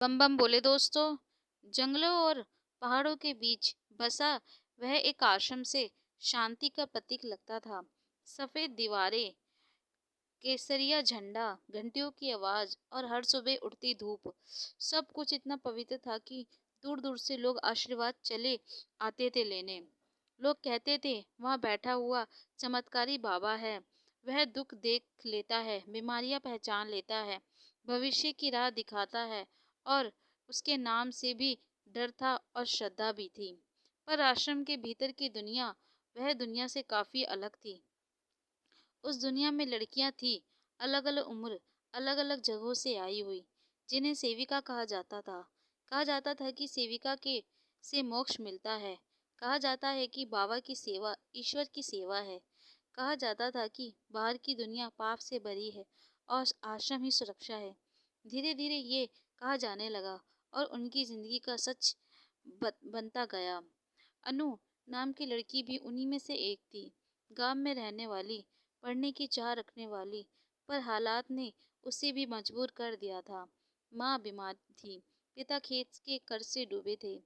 बम बम बोले दोस्तों। जंगलों और पहाड़ों के बीच बसा वह एक आश्रम से शांति का प्रतीक लगता था। सफेद दीवारें, केसरिया झंडा, घंटियों की आवाज और हर सुबह उठती धूप, सब कुछ इतना पवित्र था कि दूर दूर से लोग आशीर्वाद चले आते थे लेने। लोग कहते थे वहाँ बैठा हुआ चमत्कारी बाबा है। वह दुख देख लेता है, बीमारियां पहचान लेता है, भविष्य की राह दिखाता है। और उसके नाम से भी डर था और श्रद्धा भी थी। पर आश्रम के भीतर की दुनिया, वह दुनिया से काफी अलग थी। उस दुनिया में लड़कियां थी, अलग अलग उम्र, अलग अलग जगहों से आई हुई, जिन्हें सेविका कहा जाता था। कहा जाता था कि सेविका के से मोक्ष मिलता है। कहा जाता है कि बाबा की सेवा ईश्वर की सेवा है। कहा जाता था कि बाहर की दुनिया पाप से भरी है और आश्रम ही सुरक्षा है। धीरे धीरे ये कहा जाने लगा और उनकी जिंदगी का सच बनता गया। अनु नाम की लड़की भी उन्हीं में से एक थी। गांव में रहने वाली, पढ़ने की चाह रखने वाली, पर हालात ने उसे भी मजबूर कर दिया था। माँ बीमार थी, पिता खेत के कर्ज से डूबे थे।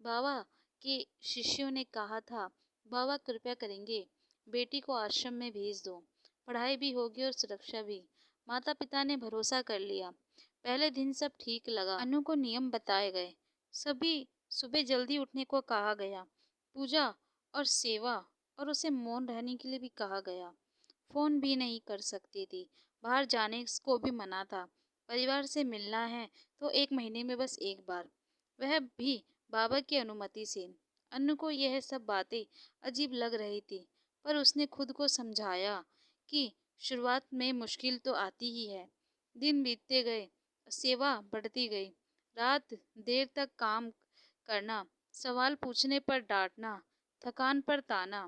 बाबा के शिष्यों ने कहा था, बाबा कृपया करेंगे, बेटी को आश्रम में भेज दो, पढ़ाई भी होगी और सुरक्षा भी। माता पिता ने भरोसा कर लिया। पहले दिन सब ठीक लगा। अनु को नियम बताए गए, सभी सुबह जल्दी उठने को कहा गया, पूजा और सेवा, और उसे मौन रहने के लिए भी कहा गया। फोन भी नहीं कर सकती थी, बाहर जाने को भी मना था। परिवार से मिलना है तो एक महीने में बस एक बार, वह भी बाबा की अनुमति से। अनु को यह सब बातें अजीब लग रही थी, पर उसने खुद को समझाया कि शुरुआत में मुश्किल तो आती ही है। दिन बीतते गए, सेवा बढ़ती गई। रात देर तक काम करना, सवाल पूछने पर डांटना, थकान पर ताना।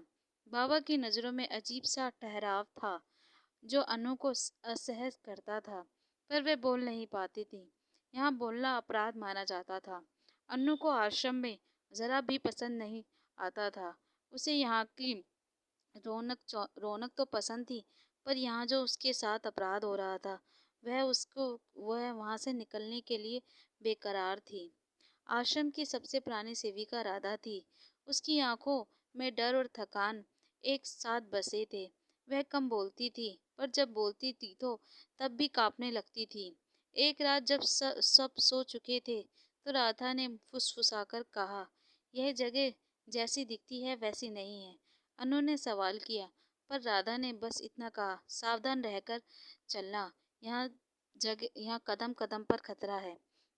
बाबा की नज़रों में अजीब सा ठहराव था जो अनु को असहज करता था, पर वे बोल नहीं पाती थी। यहाँ बोलना अपराध माना जाता था। अनु को आश्रम में जरा भी पसंद नहीं आता था। उसे यहाँ की रौनक तो पसंद थी, पर यहाँ जो उसके साथ अपराध हो रहा था, वह वहाँ से निकलने के लिए बेकरार थी। आश्रम की सबसे पुरानी सेविका राधा थी। उसकी आंखों में डर और थकान एक साथ बसे थे। वह कम बोलती थी, पर जब बोलती थी तो तब भी कांपने लगती थी। एक रात जब सब सो चुके थे, तो राधा ने फुसफुसाकर कहा, यह जगह जैसी दिखती है वैसी नहीं है। अनु ने सवाल किया, पर राधा ने बस इतना कहा, सावधान रहकर चलना, यहाँ कदम कदम पर खतरा है।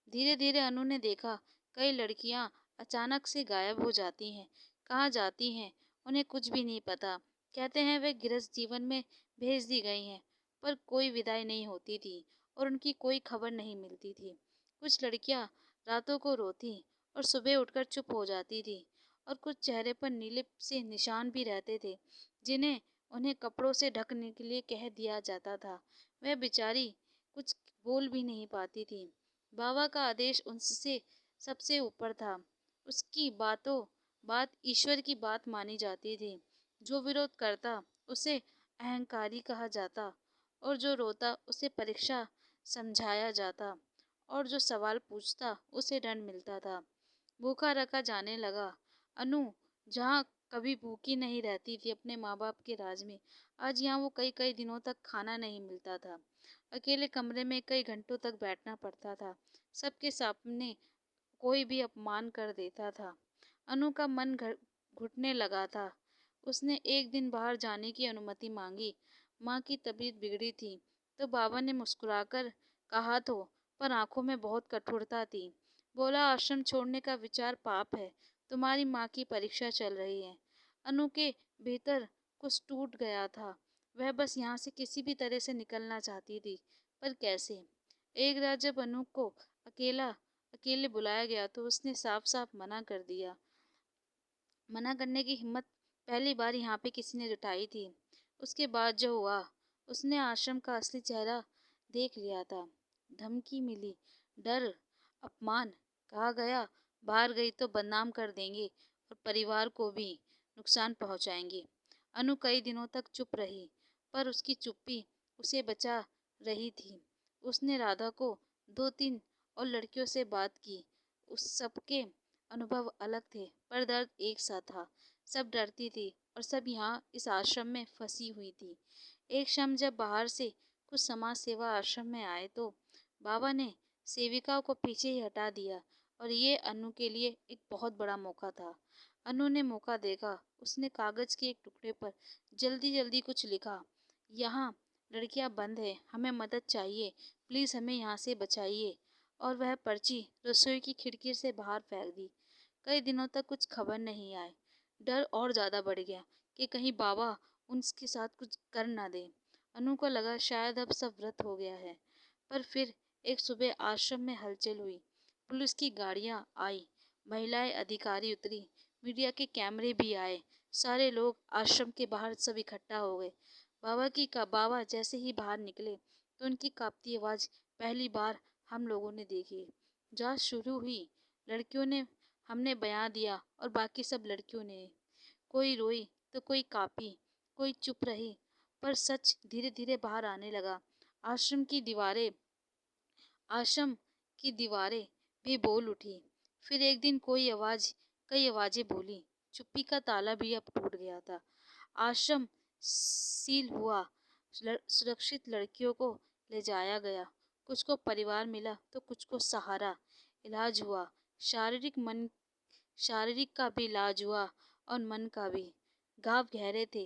धीरे धीरे अनु ने देखा, कई लड़कियां अचानक से गायब हो जाती हैं। कहाँ जाती हैं उन्हें कुछ भी नहीं पता। कहते हैं वे गृहस्थ जीवन में भेज दी गई हैं, पर कोई विदाई नहीं होती थी और उनकी कोई खबर नहीं मिलती थी। कुछ लड़कियां रातों को रोती और सुबह उठकर चुप हो जाती थी, और कुछ चेहरे पर नीले से निशान भी रहते थे, जिन्हें उन्हें कपड़ों से ढकने के लिए कह दिया जाता था। वह बेचारी कुछ बोल भी नहीं पाती थी। बाबा का आदेश उनसे सबसे ऊपर था। उसकी बात ईश्वर की बात मानी जाती थी। जो विरोध करता उसे अहंकारी कहा जाता, और जो रोता उसे परीक्षा समझाया जाता, और जो सवाल पूछता उसे दंड मिलता था। भूखा रखा जाने लगा। अनु जहाँ कभी भूखी नहीं रहती थी अपने माँ बाप के राज में, आज यहाँ वो कई कई दिनों तक खाना नहीं मिलता था। अकेले कमरे में कई घंटों तक बैठना पड़ता था। सबके सामने कोई भी अपमान कर देता था। अनु का मन घुटने लगा था। उसने एक दिन बाहर जाने की अनुमति मांगी। माँ की तबीयत बिगड़ी थी, तो बाबा ने मुस्कुराकर कहा तो, पर आंखों में बहुत कठोरता थी। बोला, आश्रम छोड़ने का विचार पाप है, तुम्हारी माँ की परीक्षा चल रही है। अनु के भीतर कुछ टूट गया था। वह बस यहाँ से किसी भी तरह से निकलना चाहती थी, पर कैसे। एक रात जब अनु को अकेले बुलाया गया तो उसने साफ साफ मना कर दिया। मना करने की हिम्मत पहली बार यहाँ पे किसी ने जुटाई थी। उसके बाद जो हुआ, उसने आश्रम का असली चेहरा देख लिया था। धमकी मिली, डर, अपमान। कहा गया, बाहर गई तो बदनाम कर देंगे और परिवार को भी नुकसान पहुंचाएंगे। अनु कई दिनों तक चुप रही, पर उसकी चुप्पी उसे बचा रही थी। उसने राधा को 2-3 और लड़कियों से बात की। उस सबके अनुभव अलग थे पर दर्द एक सा था। सब डरती थी और सब यहाँ इस आश्रम में फंसी हुई थी। एक शाम जब बाहर से कुछ समाज सेवा आश्रम में आए तो बाबा ने सेविकाओं को पीछे ही हटा दिया और ये अनु के लिए एक बहुत बड़ा मौका था। अनु ने मौका देखा। उसने कागज के एक टुकड़े पर जल्दी जल्दी कुछ लिखा। यहाँ लड़कियां बंद है, हमें मदद चाहिए, प्लीज हमें यहाँ से बचाइए। और वह पर्ची रसोई की खिड़की से बाहर फेंक दी। कई दिनों तक कुछ खबर नहीं आई। डर और ज्यादा बढ़ गया कि कहीं बाबा उनके साथ कुछ कर ना दे। अनु को लगा शायद अब सब व्रत हो गया है। पर फिर एक सुबह आश्रम में हलचल हुई। पुलिस की गाड़ियां आई, महिलाएं अधिकारी उतरी, मीडिया के कैमरे भी आए। सारे लोग आश्रम के बाहर सब इकट्ठा हो गए। बाबा जैसे ही बाहर निकले तो उनकी कांपती आवाज पहली बार हम लोगों ने देखी। जांच शुरू हुई। लड़कियों ने हमने बयान दिया और बाकी सब लड़कियों ने। कोई रोई तो कोई कांपी, कोई चुप रही। पर सच धीरे धीरे बाहर आने लगा। आश्रम की दीवारें आश्रम की दीवारें भी बोल उठी। फिर एक दिन कई आवाजें बोली। चुप्पी का ताला भी अब टूट गया था। आश्रम सील हुआ। सुरक्षित लड़कियों को ले जाया गया। कुछ को परिवार मिला तो कुछ को सहारा। इलाज हुआ। शारीरिक का भी इलाज हुआ और मन का भी। घाव गहरे थे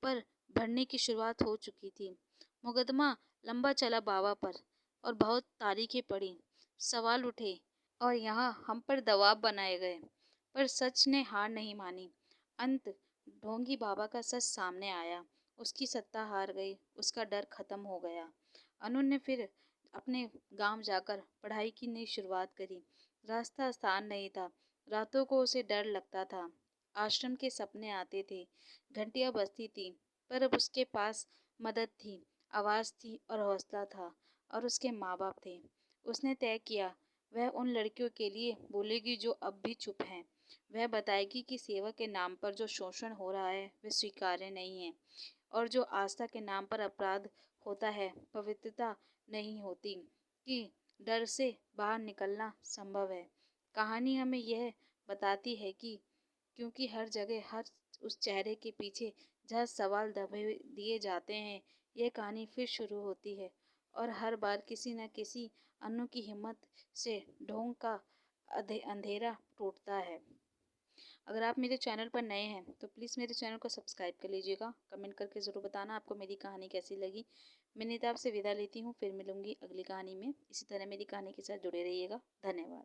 पर भरने की शुरुआत हो चुकी थी। मुकदमा लंबा चला बाबा पर और बहुत तारीखें पड़ी। सवाल उठे और यहाँ हम पर दबाव बनाए गए। पर सच ने हार नहीं मानी। अंत ढोंगी बाबा का सच सामने आया। उसकी सत्ता हार गई। उसका डर खत्म हो गया। अनु ने फिर अपने गांव जाकर पढ़ाई की नई शुरुआत करी। रास्ता आसान नहीं था। रातों को उसे डर लगता था। आश्रम के सपने आते थे। घंटियां बजती थी। पर अब उसके पास मदद थी, आवाज थी और हौसला था। और उसके माँ बाप थे। उसने तय किया वह उन लड़कियों के लिए बोलेगी जो अब भी चुप हैं। वह बताएगी कि सेवा के नाम पर जो शोषण हो रहा है वह स्वीकार्य नहीं है और जो आस्था के नाम पर अपराध होता है पवित्रता नहीं होती, कि डर से बाहर निकलना संभव है। कहानी हमें यह बताती है कि क्योंकि हर जगह हर उस चेहरे के पीछे जहाँ सवाल दबे दिए जाते हैं, यह कहानी फिर शुरू होती है और हर बार किसी न किसी अनु की हिम्मत से ढोंग का अंधेरा टूटता है। अगर आप मेरे चैनल पर नए हैं तो प्लीज़ मेरे चैनल को सब्सक्राइब कर लीजिएगा। कमेंट करके ज़रूर बताना आपको मेरी कहानी कैसी लगी। मैं नीता आपसे विदा लेती हूँ। फिर मिलूंगी अगली कहानी में। इसी तरह मेरी कहानी के साथ जुड़े रहिएगा। धन्यवाद।